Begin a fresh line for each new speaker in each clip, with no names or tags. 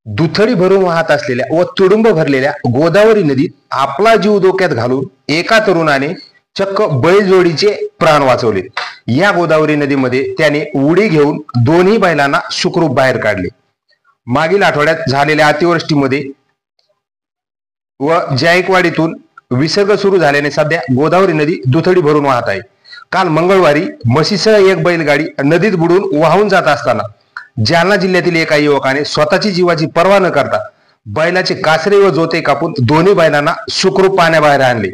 दुथडी भरून वाहत असलेल्या व तुडुंब भरलेल्या गोदावरी नदीत आपला जीव धोक्यात घालून एका तरुणाने चक्क बैलजोडीचे प्राण वाचवले। या गोदावरी नदीमध्ये त्याने उडी घेऊन दोन्ही बैलांना सुखरूप बाहेर काढले। मागील आठवड्यात झालेल्या अतिवृष्टीमध्ये व जायकवाडीतून विसर्ग सुरू झाल्याने सध्या गोदावरी नदी दुथडी भरून वाहत आहे। काल मंगळवारी म्हशीसह एक बैलगाडी नदीत बुडून वाहून जात असताना जालना जिल्ह्यातील एका युवकाने स्वतःची जीवाची पर्वा न करता बैलाचे कासरे व जोते कापून दोन्ही बैलांना सुखरूप पाण्याबाहेर आणले,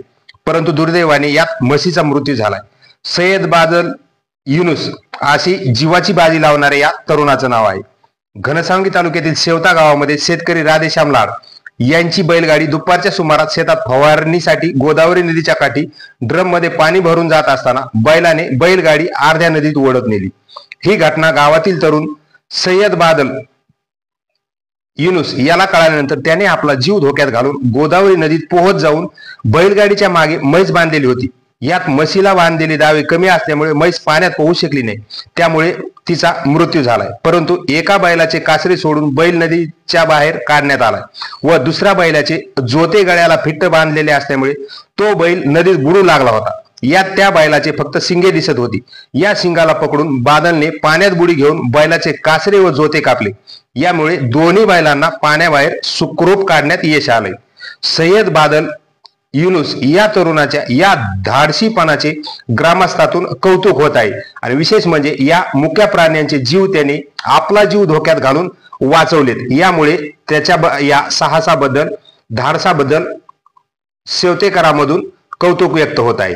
परंतु दुर्दैवाने यात म्हशीचा मृत्यू झालाय। सय्यद बादल युनुस अशी जीवाची बाजी लावणारे या तरुणाचं नाव आहे। घनसावंगी तालुक्यातील शेवता गावामध्ये शेतकरी राधेश्याम लाड यांची बैलगाडी दुपारच्या सुमारास शेतात फवारणीसाठी गोदावरी नदीच्या काठी ड्रम मध्ये पाणी भरून जात असताना बैलाने बैलगाडी अर्ध्या नदीत ओढत नेली। ही घटना गावातील तरुण सय्यद बादल युनुस याला कळाल्यानंतर त्याने आपला जीव धोक्यात घालून गोदावरी नदीत पोहत जाऊन बैलगाडीच्या मागे म्हैस बांधलेली होती। यात म्हशीला बांधलेले दावे कमी असल्यामुळे म्हैस पाण्यात पोहू शकली नाही, त्यामुळे तिचा मृत्यू झालाय। परंतु एका बैलाचे कासरे सोडून बैल नदीच्या बाहेर काढण्यात आलाय व दुसऱ्या बैलाचे जोते गळ्याला फिट्ट बांधलेले असल्यामुळे तो बैल नदीत बुडू लागला होता। यात त्या बैलाचे फक्त शिंगे दिसत होती। या शिंगाला पकडून बादलने पाण्यात बुडी घेऊन बैलाचे कासरे व जोते कापले। यामुळे दोन्ही बैलांना पाण्याबाहेर सुखरूप काढण्यात यश आले। सय्यद बादल युनुस या तरुणाच्या या धाडसीपणाचे ग्रामस्थातून कौतुक होत आहे आणि विशेष म्हणजे या मुक्या प्राण्यांचे जीव त्याने आपला जीव धोक्यात घालून वाचवलेत। यामुळे त्याच्या या साहसाबद्दल धाडसाबद्दल शेवतेकरांमधून कौतुक व्यक्त होत आहे।